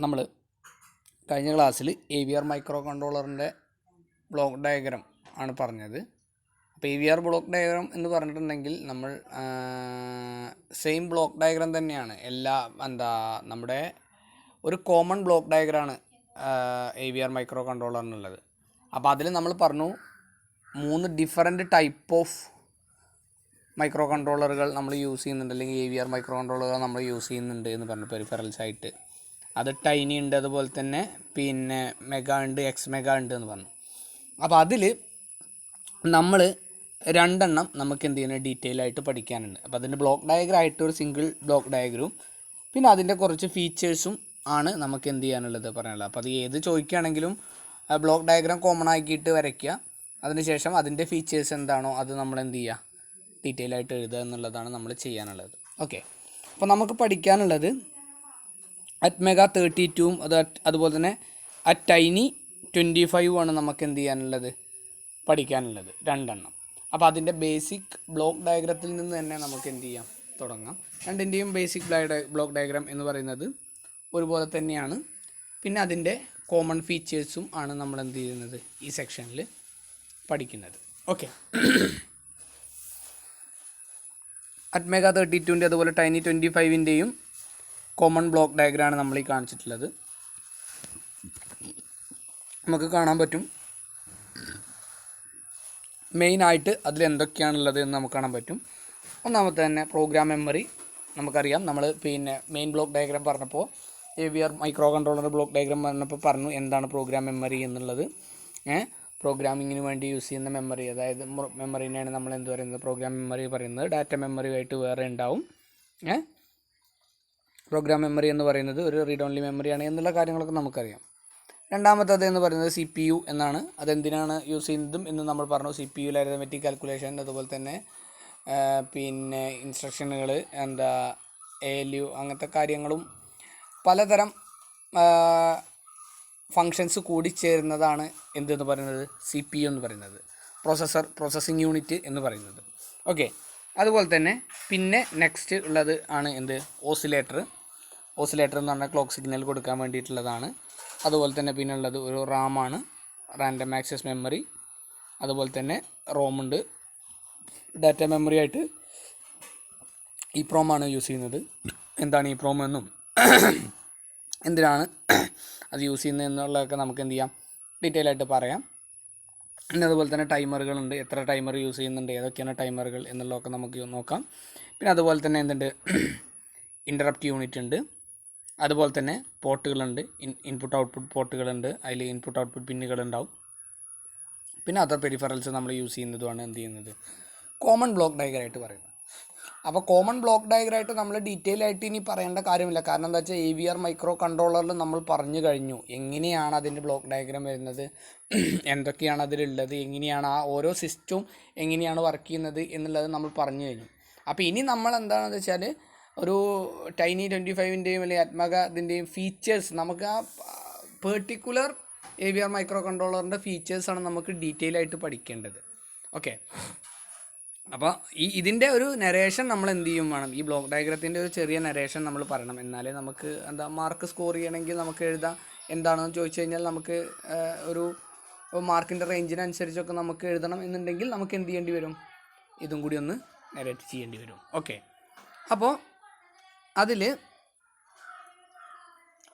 നമ്മൾ കഴിഞ്ഞ ക്ലാസ്സിൽ AVR മൈക്രോ കൺട്രോളറിൻ്റെ ബ്ലോക്ക് ഡയഗ്രാം ആണ് പറഞ്ഞത്. അപ്പോൾ AVR ബ്ലോക്ക് ഡയഗ്രാം എന്ന് പറഞ്ഞിട്ടുണ്ടെങ്കിൽ നമ്മൾ സെയിം ബ്ലോക്ക് ഡയഗ്രാം തന്നെയാണ് നമ്മുടെ ഒരു കോമൺ ബ്ലോക്ക് ഡയഗ്രാമാണ് AVR മൈക്രോ കൺട്രോളറിനുള്ളത്. അപ്പോൾ അതിൽ നമ്മൾ പറഞ്ഞു 3 ഡിഫറൻറ്റ് ടൈപ്പ് ഓഫ് മൈക്രോ കൺട്രോളറുകൾ നമ്മൾ യൂസ് ചെയ്യുന്നുണ്ട്, അല്ലെങ്കിൽ AVR മൈക്രോ കൺട്രോളറുകൾ നമ്മൾ യൂസ് ചെയ്യുന്നുണ്ട് എന്ന് പറഞ്ഞു പെരിഫറൽസ് ആയിട്ട്. അത് ടൈനി ഉണ്ട്, അതുപോലെ തന്നെ പിന്നെ മെഗാ ഉണ്ട്, എക്സ് മെഗാ ഉണ്ട് എന്ന് പറഞ്ഞു. അപ്പോൾ അതിൽ നമ്മൾ 2 എണ്ണം നമുക്ക് എന്ത് ചെയ്യുന്നത് ഡീറ്റെയിൽ ആയിട്ട് പഠിക്കാനുണ്ട്. അപ്പോൾ അതിൻ്റെ ബ്ലോക്ക് ഡയഗ്രാം ആയിട്ട് ഒരു സിംഗിൾ ബ്ലോക്ക് ഡയഗ്രാം, പിന്നെ അതിൻ്റെ കുറച്ച് ഫീച്ചേഴ്സും ആണ് നമുക്ക് എന്ത് ചെയ്യാനുള്ളത് പറയാനുള്ളത്. അപ്പോൾ അത് ഏത് ചോദിക്കുകയാണെങ്കിലും ബ്ലോക്ക് ഡയഗ്രാം കോമൺ ആക്കിയിട്ട് വരയ്ക്കുക, അതിനുശേഷം അതിൻ്റെ ഫീച്ചേഴ്സ് എന്താണോ അത് നമ്മൾ എന്ത് ചെയ്യുക ഡീറ്റെയിൽ ആയിട്ട് എഴുതുക എന്നുള്ളതാണ് നമ്മൾ ചെയ്യാനുള്ളത്. ഓക്കെ, അപ്പോൾ നമുക്ക് പഠിക്കാനുള്ളത് അറ്റ് മെഗാ 32 അതുപോലെ തന്നെ അറ്റ് ടൈനി 25 ആണ് നമുക്ക് എന്ത് ചെയ്യാനുള്ളത് പഠിക്കാനുള്ളത് 2 എണ്ണം. അപ്പോൾ അതിൻ്റെ ബേസിക് ബ്ലോക്ക് ഡയഗ്രത്തിൽ നിന്ന് തന്നെ നമുക്ക് എന്ത് ചെയ്യാം തുടങ്ങാം. രണ്ടിൻ്റെയും ബേസിക് ബ്ലോക്ക് ഡയഗ്രാം എന്ന് പറയുന്നത് ഒരുപോലെ തന്നെയാണ്. പിന്നെ അതിൻ്റെ കോമൺ ഫീച്ചേഴ്സും ആണ് നമ്മൾ എന്ത് ചെയ്യുന്നത് ഈ സെക്ഷനിൽ പഠിക്കുന്നത്. ഓക്കെ, അറ്റ് മെഗാ 32 അതുപോലെ ടൈനി 25ൻ്റെയും കോമൺ ബ്ലോക്ക് ഡയഗ്രാമാണ് നമ്മൾ ഈ കാണിച്ചിട്ടുള്ളത്. നമുക്ക് കാണാൻ പറ്റും മെയിനായിട്ട് അതിൽ എന്തൊക്കെയാണുള്ളത് എന്ന് നമുക്ക് കാണാൻ പറ്റും. ഒന്നാമത്തെ തന്നെ പ്രോഗ്രാം മെമ്മറി. നമുക്കറിയാം, നമ്മൾ പിന്നെ മെയിൻ ബ്ലോക്ക് ഡയഗ്രാം പറഞ്ഞപ്പോൾ AVR micro controller block diagram പറഞ്ഞപ്പോൾ പറഞ്ഞു എന്താണ് പ്രോഗ്രാം മെമ്മറി എന്നുള്ളത്. പ്രോഗ്രാമിങ്ങിന് വേണ്ടി യൂസ് ചെയ്യുന്ന മെമ്മറി, അതായത് മെമ്മറിനെയാണ് നമ്മൾ എന്ത് പറയുന്നത് പ്രോഗ്രാം മെമ്മറി പറയുന്നത്. ഡാറ്റ മെമ്മറി ആയിട്ട് വേറെ ഉണ്ടാവും. പ്രോഗ്രാം മെമ്മറി എന്ന് പറയുന്നത് ഒരു റീഡ് ഓൺലി മെമ്മറിയാണ് എന്നുള്ള കാര്യങ്ങളൊക്കെ നമുക്കറിയാം. രണ്ടാമത്തത് എന്ന് പറയുന്നത് CPU എന്നാണ്. അതെന്തിനാണ് യൂസ് ചെയ്യുന്നതും എന്ന് നമ്മൾ പറഞ്ഞു. CPU അരിതമെറ്റിക് കാൽക്കുലേഷൻ, അതുപോലെ തന്നെ പിന്നെ ഇൻസ്ട്രക്ഷനുകൾ, ALU അങ്ങനത്തെ കാര്യങ്ങളും പലതരം ഫങ്ഷൻസ് കൂടിച്ചേരുന്നതാണ് എന്തെന്ന് പറയുന്നത് CPU എന്ന് പറയുന്നത്, പ്രോസസ്സിംഗ് യൂണിറ്റ് എന്ന് പറയുന്നത്. ഓക്കെ, അതുപോലെ തന്നെ പിന്നെ നെക്സ്റ്റ് ഉള്ളത് ആണ് ഓസിലേറ്റർ എന്ന് പറഞ്ഞാൽ ക്ലോക്ക് സിഗ്നൽ കൊടുക്കാൻ വേണ്ടിയിട്ടുള്ളതാണ്. അതുപോലെ തന്നെ പിന്നെ ഉള്ളത് ഒരു റാമാണ്, റാൻഡം ആക്സസ് മെമ്മറി. അതുപോലെ തന്നെ റോമുണ്ട്. ഡാറ്റ മെമ്മറി ആയിട്ട് EEPROM ആണ് യൂസ് ചെയ്യുന്നത്. എന്താണ് EEPROM എന്നും എന്തിനാണ് അത് യൂസ് ചെയ്യുന്നത് എന്നുള്ളതൊക്കെ നമുക്ക് എന്ത് ചെയ്യാം ഡീറ്റെയിൽ ആയിട്ട് പറയാം. പിന്നെ അതുപോലെ തന്നെ ടൈമറുകളുണ്ട്, എത്ര ടൈമർ യൂസ് ചെയ്യുന്നുണ്ട്, ഏതൊക്കെയാണ് ടൈമറുകൾ എന്നുള്ളതൊക്കെ നമുക്ക് നോക്കാം. പിന്നെ അതുപോലെ തന്നെ ഇൻ്ററപ്റ്റ് യൂണിറ്റ് ഉണ്ട്. അതുപോലെ തന്നെ പോർട്ടുകളുണ്ട്, ഇൻപുട്ട് ഔട്ട്പുട്ട് പോർട്ടുകളുണ്ട്, അതിൽ ഇൻപുട്ട് ഔട്ട്പുട്ട് പിന്നുകളുണ്ടാവും. പിന്നെ അതർ പെരിഫറൽസ് നമ്മൾ യൂസ് ചെയ്യുന്നതുമാണ് എന്ത് ചെയ്യുന്നത് കോമൺ ബ്ലോക്ക് ഡയഗ്രാമായിട്ട് പറയുന്നത്. അപ്പോൾ കോമൺ ബ്ലോക്ക് ഡയഗ്രാമായിട്ട് നമ്മൾ ഡീറ്റെയിൽ ആയിട്ട് ഇനി പറയേണ്ട കാര്യമില്ല. കാരണം എന്താ വെച്ചാൽ AVR മൈക്രോ കൺട്രോളറിൽ നമ്മൾ പറഞ്ഞു കഴിഞ്ഞു എങ്ങനെയാണ് അതിൻ്റെ ബ്ലോക്ക് ഡയഗ്രാം വരുന്നത്, എന്തൊക്കെയാണ് അതിലുള്ളത്, എങ്ങനെയാണ് ആ ഓരോ സിസ്റ്റവും എങ്ങനെയാണ് വർക്ക് ചെയ്യുന്നത് എന്നുള്ളത് നമ്മൾ പറഞ്ഞു കഴിഞ്ഞു. അപ്പോൾ ഇനി നമ്മൾ എന്താണെന്ന് വെച്ചാൽ ഒരു ടൈനി 25ൻ്റെയും അല്ലെങ്കിൽ അറ്റ്മഗ ഇതിൻ്റെയും ഫീച്ചേഴ്സ്, നമുക്ക് ആ പെർട്ടിക്കുലർ AVR മൈക്രോ കൺട്രോളറിൻ്റെ ഫീച്ചേഴ്സാണ് നമുക്ക് ഡീറ്റെയിൽ ആയിട്ട് പഠിക്കേണ്ടത്. ഓക്കെ, അപ്പോൾ ഇതിൻ്റെ ഒരു നരേഷൻ നമ്മൾ എന്ത് ചെയ്യും വേണം, ഈ ബ്ലോക്ക് ഡയഗ്രത്തിൻ്റെ ഒരു ചെറിയ നരേഷൻ നമ്മൾ പറയണം. എന്നാലേ നമുക്ക് മാർക്ക് സ്കോർ ചെയ്യണമെങ്കിൽ നമുക്ക് എഴുതാം. എന്താണെന്ന് ചോദിച്ചു കഴിഞ്ഞാൽ നമുക്ക് ഒരു മാർക്കിൻ്റെ റേഞ്ചിനനുസരിച്ചൊക്കെ നമുക്ക് എഴുതണം എന്നുണ്ടെങ്കിൽ നമുക്ക് എന്ത് ചെയ്യേണ്ടി വരും, ഇതും കൂടി ഒന്ന് നരേറ്റ് ചെയ്യേണ്ടി വരും. ഓക്കെ, അപ്പോൾ അതിൽ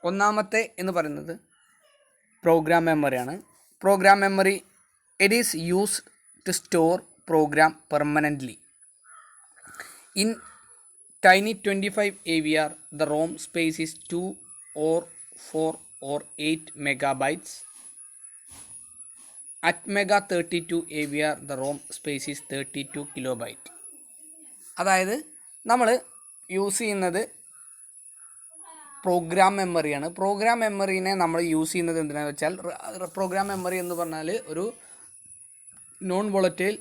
ഒന്നാമത്തെ എന്ന് പറയുന്നത് പ്രോഗ്രാം മെമ്മറിയാണ്. Program memory it is used to store program permanently. In Tiny 25 AVR, the ROM space is 2 or 4 or 8 megabytes. At Mega 32 AVR, the ROM space is 32 kilobyte. അതായത് നമ്മൾ യൂസ് ചെയ്യുന്നത് പ്രോഗ്രാം മെമ്മറിയാണ്. പ്രോഗ്രാം മെമ്മറീനെ നമ്മൾ use ചെയ്യുന്നത് എന്തിനാണെന്ന് വെച്ചാൽ, program memory എന്ന് പറഞ്ഞാൽ ഒരു നോൺ വോളറ്റൈൽ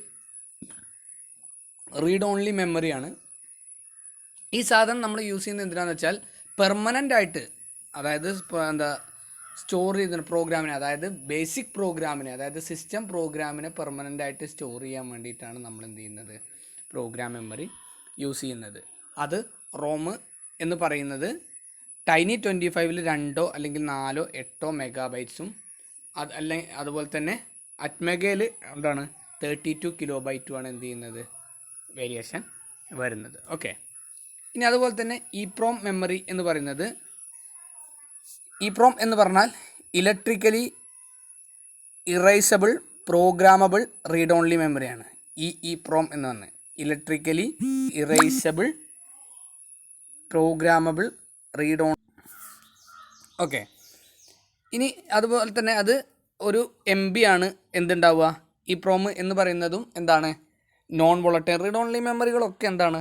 റീഡ് ഓൺലി മെമ്മറിയാണ്. ഈ സാധനം നമ്മൾ യൂസ് ചെയ്യുന്നത് എന്തിനാണെന്ന് വെച്ചാൽ പെർമനൻ്റ് ആയിട്ട്, അതായത് സ്റ്റോർ ചെയ്യുന്ന പ്രോഗ്രാമിനെ, അതായത് ബേസിക് പ്രോഗ്രാമിനെ, അതായത് സിസ്റ്റം പ്രോഗ്രാമിനെ പെർമനൻ്റ് ആയിട്ട് സ്റ്റോർ ചെയ്യാൻ വേണ്ടിയിട്ടാണ് നമ്മൾ എന്ത് ചെയ്യുന്നത് പ്രോഗ്രാം മെമ്മറി യൂസ് ചെയ്യുന്നത്. അത് റോം എന്ന് പറയുന്നത് ടൈനി 25-ൽ 2 അല്ലെങ്കിൽ 4 8 മെഗാബൈറ്റ്സും അതുപോലെ തന്നെ അറ്റ്മെഗയിൽ എന്താണ് 32 കിലോബൈറ്റുമാണ് എന്ത് ചെയ്യുന്നത് വേരിയേഷൻ വരുന്നത്. ഓക്കെ, ഇനി അതുപോലെ തന്നെ EEPROM മെമ്മറി എന്ന് പറയുന്നത്, EEPROM എന്ന് പറഞ്ഞാൽ electrically erasable programmable read only മെമ്മറിയാണ്. EEPROM എന്ന് പറഞ്ഞാൽ electrically erasable programmable read on. Okay, ഇനി അതുപോലെ തന്നെ അത് ഒരു MB ആണ് എന്തുണ്ടാവുക. EEPROM എന്ന് പറയുന്നതും എന്താണ് നോൺ വോളറ്റൈൽ. റീഡ് ഓൺലി മെമ്മറികളൊക്കെ എന്താണ്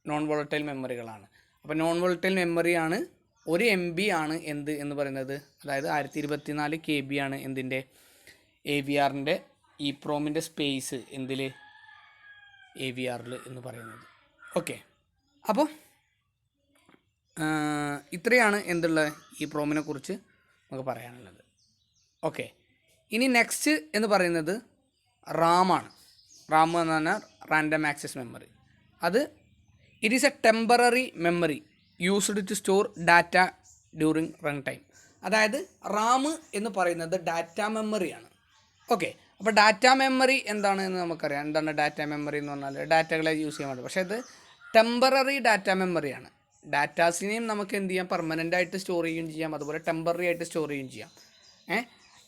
നോൺ വോളറ്റൈൽ മെമ്മറികളാണ്. അപ്പോൾ നോൺ വോളറ്റൈൽ മെമ്മറിയാണ്. ഒരു MB ആണ് എന്ത് എന്ന് പറയുന്നത്, അതായത് 1024 KB ആണ് എന്തിൻ്റെ AVRൻ്റെ EEPROMൻ്റെ സ്പേസ് എന്തിൽ AVRൽ എന്ന് പറയുന്നത്. ഓക്കെ, അപ്പോൾ ഇത്രയാണ് എന്തുള്ള EEPROMനെ കുറിച്ച് നമുക്ക് പറയാനുള്ളത്. ഓക്കെ, ഇനി നെക്സ്റ്റ് എന്ന് പറയുന്നത് റാമാണ്. റാം എന്ന് പറഞ്ഞാൽ റാൻഡം ആക്സസ് മെമ്മറി. അത് it is a temporary memory used to store data during run time. അതായത് റാം എന്ന് പറയുന്നത് ഡാറ്റ മെമ്മറിയാണ്. ഓക്കെ, അപ്പോൾ ഡാറ്റ മെമ്മറി എന്താണ് എന്ന് നമുക്കറിയാം. എന്താണ് ഡാറ്റ മെമ്മറി എന്ന് പറഞ്ഞാൽ ഡാറ്റകളെ യൂസ് ചെയ്യാൻ വേണ്ടി. പക്ഷേ ഇത് ടെമ്പററി ഡാറ്റ മെമ്മറിയാണ്. ഡാറ്റാസിനെയും നമുക്ക് എന്ത് ചെയ്യാം, പെർമനൻ്റ് ആയിട്ട് സ്റ്റോർ ചെയ്യുകയും ചെയ്യാം, അതുപോലെ ടെമ്പററി ആയിട്ട് സ്റ്റോർ ചെയ്യുകയും ചെയ്യാം.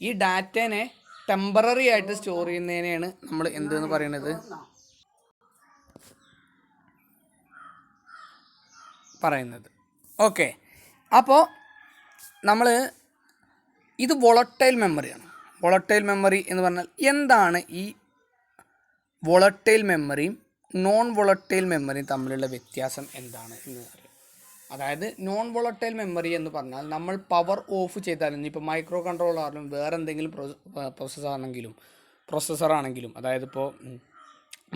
ഈ ഡാറ്റേനെ ടെമ്പററി ആയിട്ട് സ്റ്റോർ ചെയ്യുന്നതിനെയാണ് നമ്മൾ എന്തെന്ന് പറയുന്നത് ഓക്കെ, അപ്പോൾ നമ്മൾ ഇത് വോളറ്റൈൽ മെമ്മറിയാണ്. വോളറ്റൈൽ മെമ്മറി എന്ന് പറഞ്ഞാൽ എന്താണ് ഈ വോളറ്റൈൽ മെമ്മറിയും നോൺ വോളറ്റൈൽ മെമ്മറിയും തമ്മിലുള്ള വ്യത്യാസം എന്താണ് എന്ന് അറിയാം. അതായത് നോൺ വോളറ്റൈൽ മെമ്മറി എന്ന് പറഞ്ഞാൽ നമ്മൾ പവർ ഓഫ് ചെയ്താലും, ഇപ്പോൾ മൈക്രോ കൺട്രോളറിലും വേറെ എന്തെങ്കിലും പ്രോസസ്സറാണെങ്കിലും അതായത് ഇപ്പോൾ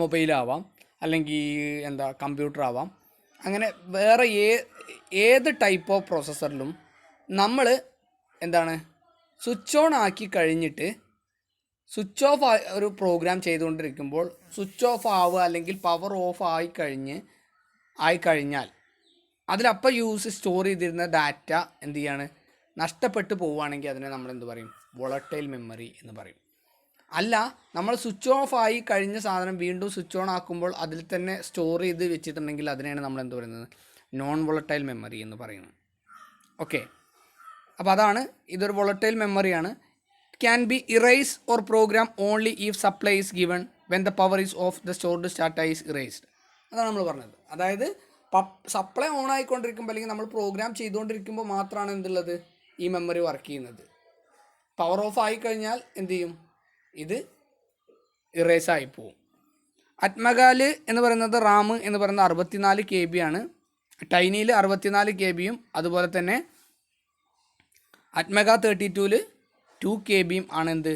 മൊബൈലാവാം അല്ലെങ്കിൽ കമ്പ്യൂട്ടർ ആവാം, അങ്ങനെ വേറെ ഏത് ടൈപ്പ് ഓഫ് പ്രോസസ്സറിലും നമ്മൾ എന്താണ് സ്വിച്ച് ഓൺ ആക്കി കഴിഞ്ഞിട്ട് സ്വിച്ച് ഓഫ് ഒരു പ്രോഗ്രാം ചെയ്തുകൊണ്ടിരിക്കുമ്പോൾ സ്വിച്ച് ഓഫ് ആവുക അല്ലെങ്കിൽ പവർ ഓഫ് ആയിക്കഴിഞ്ഞാൽ അതിലപ്പോൾ സ്റ്റോർ ചെയ്തിരുന്ന ഡാറ്റ എന്ത് ചെയ്യാണ്, നഷ്ടപ്പെട്ടു പോവുകയാണെങ്കിൽ അതിനെ നമ്മൾ എന്ത് പറയും, വോളറ്റൈൽ മെമ്മറി എന്ന് പറയും. അല്ല, നമ്മൾ സ്വിച്ച് ഓഫ് ആയി കഴിഞ്ഞ സാധനം വീണ്ടും സ്വിച്ച് ഓൺ ആക്കുമ്പോൾ അതിൽ തന്നെ സ്റ്റോർ ചെയ്ത് വെച്ചിട്ടുണ്ടെങ്കിൽ അതിനെയാണ് നമ്മൾ എന്ത് പറയുന്നത്, നോൺ വോളറ്റൈൽ മെമ്മറി എന്ന് പറയുന്നത്. ഓക്കെ, അപ്പോൾ അതാണ്, ഇതൊരു വോളറ്റൈൽ മെമ്മറിയാണ്. Can be erase or program only if supply is given when the power is off the stored data is erased. അതാണ് നമ്മൾ പറഞ്ഞത്. അതായത് സപ്ലൈ ഓൺ ആയിക്കൊണ്ടിരിക്കുമ്പോൾ അല്ലെങ്കിൽ നമ്മൾ പ്രോഗ്രാം ചെയ്തുകൊണ്ടിരിക്കുമ്പോൾ മാത്രമാണ് എന്തുള്ളത്, ഈ മെമ്മറി വർക്ക് ചെയ്യുന്നത്. പവർ ഓഫ് ആയിക്കഴിഞ്ഞാൽ എന്ത് ചെയ്യും, ഇത് ഇറേസ് ആയിപ്പോവും. അറ്റ്മഗാൽ എന്ന് പറയുന്നത് റാം എന്ന് പറയുന്നത് 64 KB ആണ്. ടൈനിയിൽ 64 KBയും അതുപോലെ തന്നെ അറ്റ്മഗ 32-ൽ 2 KBയും ആണ് എന്ത്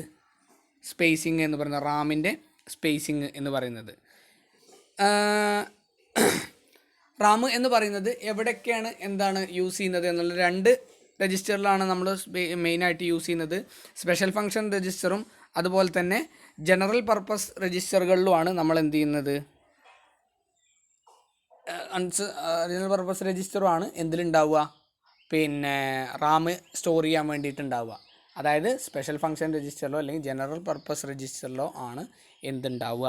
സ്പേസിങ് എന്ന് പറയുന്നത്, റാമിൻ്റെ സ്പേസിങ് എന്ന് പറയുന്നത്. റാം എന്ന് പറയുന്നത് എവിടെയൊക്കെയാണ് എന്താണ് യൂസ് ചെയ്യുന്നത് എന്നുള്ള 2 രജിസ്റ്ററിലാണ് നമ്മൾ മെയിനായിട്ട് യൂസ് ചെയ്യുന്നത്. സ്പെഷ്യൽ ഫങ്ഷൻ രജിസ്റ്ററും അതുപോലെ തന്നെ ജനറൽ പർപ്പസ് രജിസ്റ്ററുകളിലുമാണ് നമ്മൾ എന്ത് ചെയ്യുന്നത്, ജനറൽ പർപ്പസ് രജിസ്റ്ററുമാണ് എന്തിലുണ്ടാവുക, പിന്നെ റാം സ്റ്റോർ ചെയ്യാൻ വേണ്ടിയിട്ടുണ്ടാവുക. അതായത് സ്പെഷ്യൽ ഫങ്ഷൻ രജിസ്റ്ററിലോ അല്ലെങ്കിൽ ജനറൽ പർപ്പസ് രജിസ്റ്ററിലോ ആണ് എന്തുണ്ടാവുക,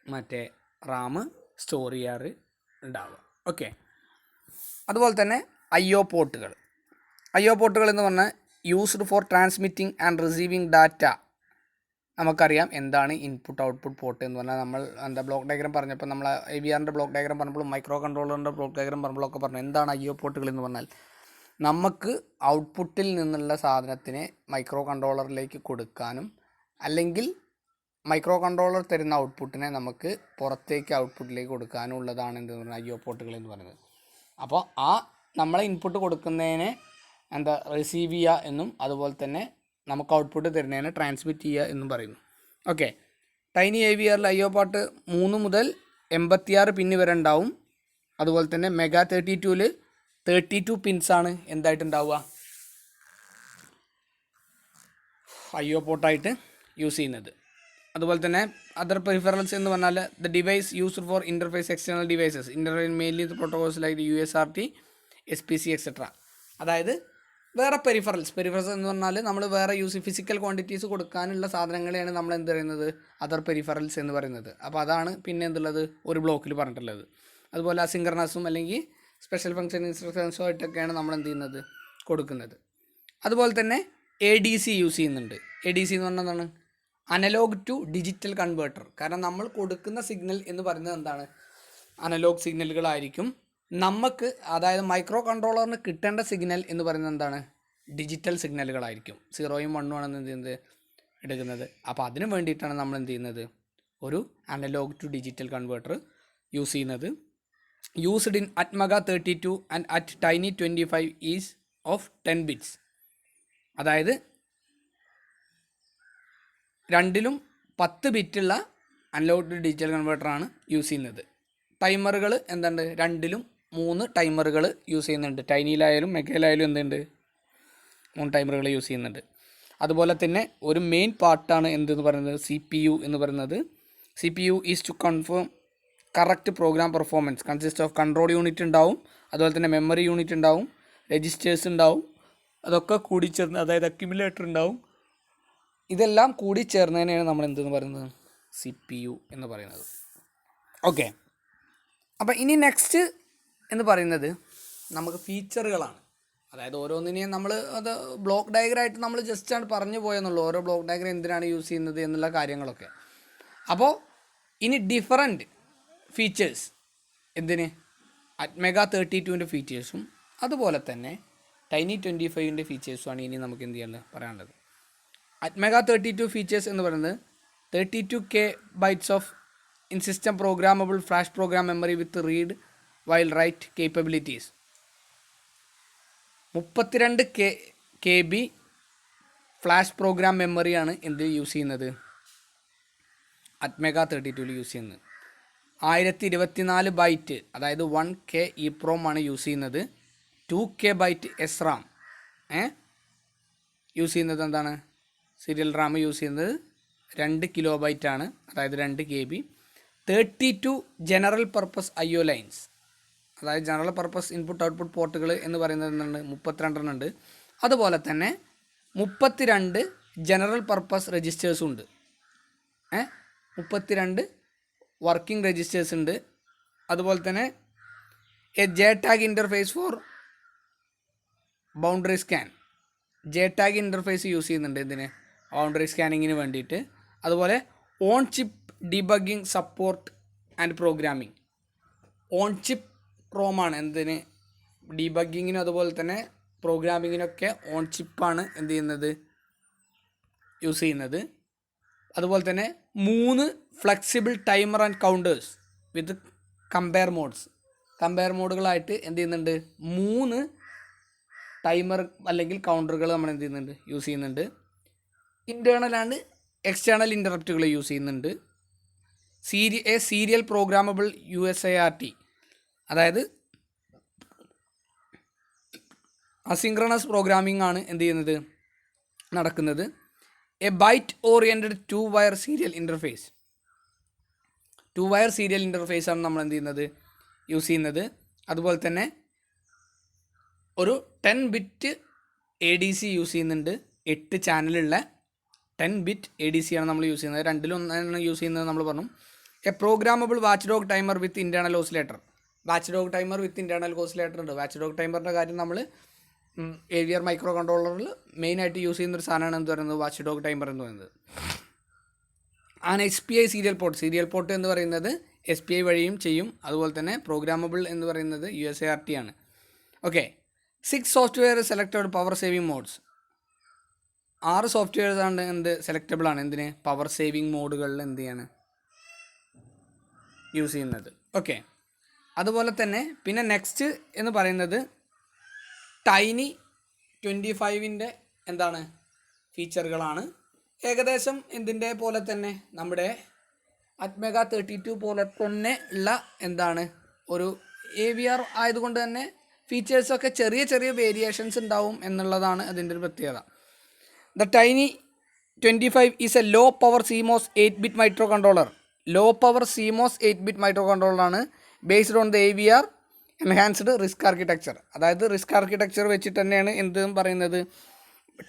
മറ്റേ റാം സ്റ്റോർ ചെയ്യാറ് ഉണ്ടാവുക. ഓക്കെ, അതുപോലെ തന്നെ IO പോർട്ടുകൾ എന്ന് പറഞ്ഞാൽ used for transmitting and receiving data. നമുക്കറിയാം എന്താണ് ഇൻപുട്ട് ഔട്ട്പുട്ട് പോർട്ട് എന്ന് പറഞ്ഞാൽ. നമ്മൾ ബ്ലോക്ക് ഡയഗ്രാം പറഞ്ഞപ്പോൾ നമ്മൾ AVRൻ്റെ ബ്ലോക്ക് ഡയഗ്രാം പറഞ്ഞപ്പോൾ മൈക്രോ കൺട്രോളറിൻ്റെ ബ്ലോക്ക് ഡയഗ്രാം പറഞ്ഞപ്പോഴൊക്കെ പറഞ്ഞു എന്താണ് IO പോർട്ടുകൾ എന്ന് പറഞ്ഞാൽ. നമുക്ക് ഔട്ട്പുട്ടിൽ നിന്നുള്ള സാധനത്തിനെ മൈക്രോ കൺട്രോളറിലേക്ക് കൊടുക്കാനും അല്ലെങ്കിൽ മൈക്രോ കൺട്രോളർ തരുന്ന ഔട്ട്പുട്ടിനെ നമുക്ക് പുറത്തേക്ക് ഔട്ട്പുട്ടിലേക്ക് കൊടുക്കാനും ഉള്ളതാണ് എന്തെന്ന് പറഞ്ഞാൽ IO പോർട്ടുകൾ എന്ന് പറയുന്നത്. അപ്പോൾ നമ്മളെ ഇൻപുട്ട് കൊടുക്കുന്നതിനെ റിസീവ് ചെയ്യുക എന്നും അതുപോലെ തന്നെ നമുക്ക് ഔട്ട്പുട്ട് തരുന്നതിനെ ട്രാൻസ്മിറ്റ് ചെയ്യുക എന്നും പറയുന്നു. ഓക്കെ, ടൈനി AVRൽ IO പോർട്ട് 3 മുതൽ 86 പിന്ന് വരെ ഉണ്ടാവും. അതുപോലെ തന്നെ മെഗാ 32-ൽ 32 പിൻസാണ് എന്തായിട്ടുണ്ടാവുക, IO പോർട്ടായിട്ട് യൂസ് ചെയ്യുന്നത്. അതുപോലെ തന്നെ അതർ പെരിഫറൽസ് എന്ന് പറഞ്ഞാൽ the device used for interface external devices interface mainly protocols like USRT SPC etcetera. അതായത് വേറെ പെരിഫറൽസ് എന്ന് പറഞ്ഞാൽ നമ്മൾ വേറെ ഫിസിക്കൽ ക്വാണ്ടിറ്റീസ് കൊടുക്കാനുള്ള സാധനങ്ങളെയാണ് നമ്മൾ എന്ത് പറയുന്നത്, അതർ പെരിഫറൽസ് എന്ന് പറയുന്നത്. അപ്പോൾ അതാണ് പിന്നെ എന്തുള്ളത് ഒരു ബ്ലോക്കിൽ പറഞ്ഞിട്ടുള്ളത്. അതുപോലെ അസിൻക്രണസും അല്ലെങ്കിൽ സ്പെഷ്യൽ ഫംഗ്ഷൻ ഇൻസ്ട്രക്ഷൻസും ആയിട്ടൊക്കെയാണ് നമ്മൾ എന്ത് ചെയ്യുന്നത്, കൊടുക്കുന്നത്. അതുപോലെ തന്നെ ADC യൂസ് ചെയ്യുന്നുണ്ട്. ADC എന്ന് പറഞ്ഞാൽ എന്താണ്, അനലോഗ് ടു ഡിജിറ്റൽ കൺവേർട്ടർ. കാരണം നമ്മൾ കൊടുക്കുന്ന സിഗ്നൽ എന്ന് പറയുന്നത് എന്താണ്, അനലോഗ് സിഗ്നലുകളായിരിക്കും. നമുക്ക് അതായത് മൈക്രോ കൺട്രോളറിന് കിട്ടേണ്ട സിഗ്നൽ എന്ന് പറയുന്നത് എന്താണ്, ഡിജിറ്റൽ സിഗ്നലുകളായിരിക്കും. 0യും 1ഉം ആണ് എന്ത് ചെയ്യുന്നത്, എടുക്കുന്നത്. അപ്പോൾ അതിന് വേണ്ടിയിട്ടാണ് നമ്മൾ എന്ത് ചെയ്യുന്നത്, ഒരു analogue to digital converter use ചെയ്യുന്നത്. Used in ATmega 32 and at Tiny 25 is of 10 bits. അതായത് രണ്ടിലും 10 ബിറ്റുള്ള അനലോഗ് ടു ഡിജിറ്റൽ കൺവേർട്ടറാണ് യൂസ് ചെയ്യുന്നത്. ടൈമറുകൾ എന്തുണ്ട്, രണ്ടിലും 3 ടൈമറുകൾ യൂസ് ചെയ്യുന്നുണ്ട്. ടൈനിയിലായാലും മെഗയിലായാലും എന്തുണ്ട്, 3 ടൈമറുകൾ യൂസ് ചെയ്യുന്നുണ്ട്. അതുപോലെ തന്നെ ഒരു മെയിൻ പാർട്ടാണ് എന്തെന്ന് പറയുന്നത്, CPU എന്ന് പറയുന്നത്. CPU is to confirm correct program performance. Consist of control unit ഉണ്ടാവും, അതുപോലെ തന്നെ മെമ്മറി യൂണിറ്റ് ഉണ്ടാവും, രജിസ്റ്റേഴ്സ് ഉണ്ടാവും. അതൊക്കെ കൂടി ചേർന്ന്, അതായത് അക്യുമുലേറ്റർ ഉണ്ടാവും. ഇതെല്ലാം കൂടി ചേർന്നതിനെയാണ് നമ്മൾ എന്തെന്ന് പറയുന്നത്, CPU എന്ന് പറയുന്നത്. ഓക്കെ, അപ്പോൾ ഇനി നെക്സ്റ്റ് എന്ന് പറയുന്നത് നമുക്ക് ഫീച്ചറുകളാണ്. അതായത് ഓരോന്നിനെയും നമ്മൾ അത് ബ്ലോക്ക് ഡയഗ്രായിട്ട് നമ്മൾ ജസ്റ്റ് ആണ് പറഞ്ഞു പോയെന്നുള്ളൂ, ഓരോ ബ്ലോക്ക് ഡയഗ്രം എന്തിനാണ് യൂസ് ചെയ്യുന്നത് എന്നുള്ള കാര്യങ്ങളൊക്കെ. അപ്പോൾ ഇനി ഡിഫറൻറ്റ് ഫീച്ചേഴ്സ് എന്തിന്, ATmega 32ൻ്റെ ഫീച്ചേഴ്സും അതുപോലെ തന്നെ Tiny 25ൻ്റെ ഫീച്ചേഴ്സുമാണ് ഇനി നമുക്ക് എന്ത് ചെയ്യാനുള്ളത്, പറയാനുള്ളത്. ATmega 32 ഫീച്ചേഴ്സ് എന്ന് പറയുന്നത് 32K bytes of in system programmable flash program memory with read while write capabilities. 32 KB flash program മെമ്മറിയാണ് എന്ത് യൂസ് ചെയ്യുന്നത്, ATmega 32ൽ യൂസ് ചെയ്യുന്നത്. 1024 ബൈറ്റ് അതായത് 1K EEPROM ആണ് യൂസ് ചെയ്യുന്നത്. 2K ബൈറ്റ് SRAM യൂസ് ചെയ്യുന്നത് എന്താണ്, സീരിയൽ റാം യൂസ് ചെയ്യുന്നത് 2 KB ആണ്, അതായത് 2 KB. 32 general purpose IO lines, അതായത് ജനറൽ പർപ്പസ് ഇൻപുട്ട് ഔട്ട്പുട്ട് പോർട്ടുകൾ എന്ന് പറയുന്നത് എന്താണ്, 32 ഉണ്ട്. അതുപോലെ തന്നെ 32 ജനറൽ പർപ്പസ് രജിസ്റ്റേഴ്സും ഉണ്ട്. 32 വർക്കിംഗ് രജിസ്റ്റേഴ്സ് ഉണ്ട്. അതുപോലെ തന്നെ JTAG interface for boundary scan. JTAG interface use ചെയ്യുന്നുണ്ട് എന്തിന്, ബൗണ്ടറി സ്കാനിങ്ങിന് വേണ്ടിയിട്ട്. അതുപോലെ on chip debugging support and programming. On chip റോമാണ് എന്തിന്, ഡീബഗ്ഗിങ്ങിനും അതുപോലെ തന്നെ പ്രോഗ്രാമിങ്ങിനൊക്കെ ഓൺ ചിപ്പാണ് എന്ത് ചെയ്യുന്നത്, യൂസ് ചെയ്യുന്നത്. അതുപോലെ തന്നെ 3 flexible timer and counters with compare modes. Compare മോഡുകളായിട്ട് എന്ത് ചെയ്യുന്നുണ്ട്, 3 ടൈമർ അല്ലെങ്കിൽ കൗണ്ടറുകൾ നമ്മൾ എന്ത് ചെയ്യുന്നുണ്ട്, യൂസ് ചെയ്യുന്നുണ്ട്. ഇൻറ്റേർണൽ ആൻഡ് എക്സ്റ്റേണൽ ഇൻ്ററപ്റ്റുകൾ യൂസ് ചെയ്യുന്നുണ്ട്. സീരിയൽ പ്രോഗ്രാമബിൾ USART, അതായത് അസിൻക്രണസ് പ്രോഗ്രാമിംഗ് ആണ് എന്ത് ചെയ്യുന്നത്, നടക്കുന്നത്. A byte oriented 2 wire serial interface. 2 wire serial interface ആണ് നമ്മൾ എന്ത് ചെയ്യുന്നത്, യൂസ് ചെയ്യുന്നത്. അതുപോലെ തന്നെ ഒരു 10 ബിറ്റ് ADC യൂസ് ചെയ്യുന്നുണ്ട്. 8 ചാനലുള്ള 10 ബിറ്റ് ADC ആണ് നമ്മൾ യൂസ് ചെയ്യുന്നത്. രണ്ടിലും ഒന്നാണ് യൂസ് ചെയ്യുന്നത് നമ്മൾ പറഞ്ഞു. A programmable watch dog timer with internal oscillator. Watch dog timer with internal oscillator ഉണ്ട്. വാച്ച് ഡോഗ് ടൈമറിൻ്റെ കാര്യം നമ്മൾ AVR മൈക്രോ കൺട്രോളറിൽ മെയിനായിട്ട് യൂസ് ചെയ്യുന്നൊരു സാധനമാണ് എന്ത് പറയുന്നത്, വാച്ച് ഡോഗ് ടൈമർ എന്ന് പറയുന്നത്. SPI സീരിയൽ പോർട്ട് എന്ന് പറയുന്നത് SPI വഴിയും ചെയ്യും. അതുപോലെ തന്നെ പ്രോഗ്രാമബിൾ എന്ന് പറയുന്നത് USART ആണ്. Okay, 6 software selected power saving modes. 6 softwares ആണ് എന്ത് സെലക്റ്റബിൾ ആണ് എന്തിന്, പവർ സേവിങ് മോഡുകളിൽ എന്ത് ചെയ്യാണ് യൂസ് ചെയ്യുന്നത്. ഓക്കെ, അതുപോലെ തന്നെ പിന്നെ നെക്സ്റ്റ് എന്ന് പറയുന്നത് Tiny 25ൻ്റെ എന്താണ് ഫീച്ചറുകളാണ്. ഏകദേശം എന്തിൻ്റെ പോലെ തന്നെ നമ്മുടെ ATmega 32 പോലെ തന്നെ ഉള്ള എന്താണ് ഒരു AVR ആയതുകൊണ്ട് തന്നെ ഫീച്ചേഴ്സൊക്കെ ചെറിയ ചെറിയ വേരിയേഷൻസ് ഉണ്ടാവും എന്നുള്ളതാണ് അതിൻ്റെ ഒരു പ്രത്യേകത. The Tiny 25 is a low power CMOS 8-bit microcontroller. Low power CMOS 8-bit microcontroller ആണ്. Based on the AVR enhanced RISC architecture, അതായത് റിസ്ക് ആർക്കിടെക്ചർ വെച്ചിട്ട് തന്നെയാണ് എന്തെന്ന് പറയുന്നത്,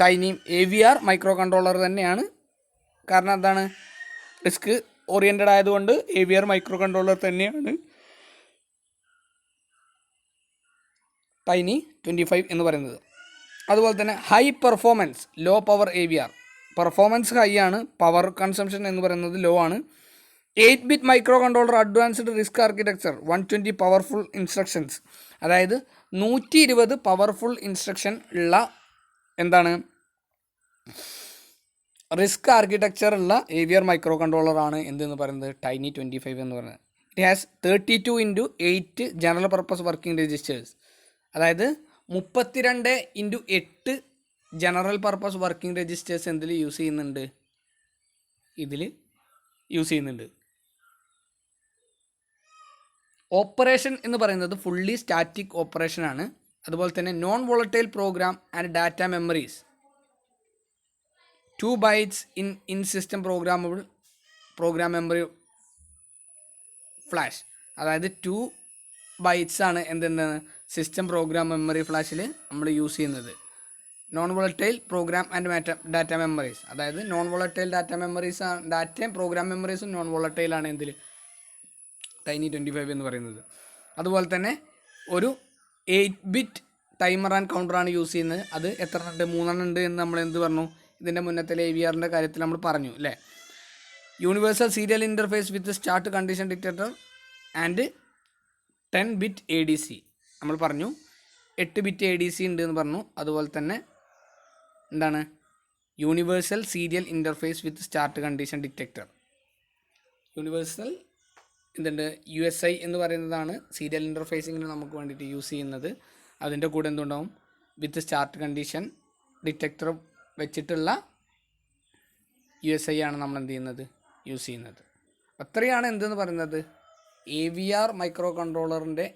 ടൈനി AVR മൈക്രോ കൺട്രോളർ തന്നെയാണ്. കാരണം എന്താണ്, റിസ്ക് ഓറിയൻറ്റഡ് ആയതുകൊണ്ട് AVR മൈക്രോ കൺട്രോളർ തന്നെയാണ് ടൈനി 25 എന്ന് പറയുന്നത്. അതുപോലെ തന്നെ high performance low power AVR, performance high ആണ്, പവർ കൺസംഷൻ എന്ന് പറയുന്നത് ലോ ആണ്. 8-bit micro controller, advanced RISC architecture, 120 powerful instructions, അതായത് 120 പവർഫുൾ ഇൻസ്ട്രക്ഷൻ ഉള്ള എന്താണ് റിസ്ക് ആർക്കിടെക്ചർ ഉള്ള AVR മൈക്രോ കൺട്രോളർ ആണ് എന്തെന്ന് പറയുന്നത് ടൈനി 25 എന്ന് പറയുന്നത്. It has 32x8 general purpose working registers, അതായത് 32x8 general purpose working registers എന്തിൽ യൂസ് ചെയ്യുന്നുണ്ട്, ഇതിൽ യൂസ് ചെയ്യുന്നുണ്ട്. ഓപ്പറേഷൻ എന്ന് പറയുന്നത് ഫുള്ളി സ്റ്റാറ്റിക് ഓപ്പറേഷൻ ആണ്. അതുപോലെ തന്നെ non volatile program and data memories, 2 bytes in system programmable program memory flash, അതായത് 2 bytes ആണ് എന്തെന്താണ് സിസ്റ്റം പ്രോഗ്രാം മെമ്മറി ഫ്ലാഷിൽ നമ്മൾ യൂസ് ചെയ്യുന്നത്. Non volatile program and data memories, അതായത് നോൺ വോളറ്റൈൽ ഡാറ്റ മെമ്മറീസ്, ഡാറ്റയും പ്രോഗ്രാം മെമ്മറീസും നോൺ വോളറ്റൈലാണ് എന്തിൽ ടൈനി 25 എന്ന് പറയുന്നത്. അതുപോലെ തന്നെ ഒരു 8-bit ടൈമർ ആൻഡ് കൗണ്ടറാണ് യൂസ് ചെയ്യുന്നത്. അത് എത്ര ഉണ്ട്, 3 ഉണ്ട് എന്ന് നമ്മൾ എന്ത് പറഞ്ഞു, ഇതിൻ്റെ മുന്നത്തെ AVRൻ്റെ കാര്യത്തിൽ നമ്മൾ പറഞ്ഞു അല്ലേ. Universal serial interface with start condition detector and 10-bit ADC നമ്മൾ പറഞ്ഞു. 8-bit ADC ഉണ്ട് എന്ന് പറഞ്ഞു. അതുപോലെ തന്നെ എന്താണ് യൂണിവേഴ്സൽ സീരിയൽ ഇൻ്റർഫേസ് വിത്ത് സ്റ്റാർട്ട് കണ്ടീഷൻ ഡിറ്റക്ടർ, യൂണിവേഴ്സൽ എന്തുണ്ട് USI എന്ന് പറയുന്നതാണ് സീരിയൽ ഇൻ്റർഫേസിങ്ങിന് നമുക്ക് വേണ്ടിയിട്ട് യൂസ് ചെയ്യുന്നത്. അതിൻ്റെ കൂടെ എന്തുണ്ടാവും, വിത്ത് സ്റ്റാർട്ട് കണ്ടീഷൻ ഡിറ്റക്ടർ വെച്ചിട്ടുള്ള USI ആണ് നമ്മൾ എന്ത് ചെയ്യുന്നത്, യൂസ് ചെയ്യുന്നത്. അത്രയാണ് എന്തെന്ന് പറയുന്നത് AVR മൈക്രോ കൺട്രോളറിൻ്റെ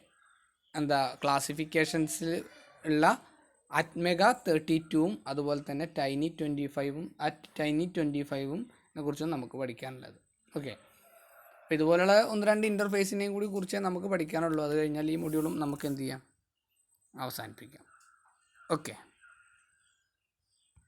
ക്ലാസിഫിക്കേഷൻസിൽ ഉള്ള അറ്റ്മെഗ 32ഉം അതുപോലെ തന്നെ ടൈനി 25ഉം ടൈനി 25ഉം കുറിച്ചും നമുക്ക് പഠിക്കാനുള്ളത്. ഓക്കെ, അപ്പോൾ ഇതുപോലുള്ള 1-2 ഇൻ്റർഫേസിനെയും കൂടി കുറിച്ച് നമുക്ക് പഠിക്കാനുള്ളൂ. അത് കഴിഞ്ഞാൽ ഈ മൊഡ്യൂളും നമുക്ക് എന്ത് ചെയ്യാം, അവസാനിപ്പിക്കാം. ഓക്കെ.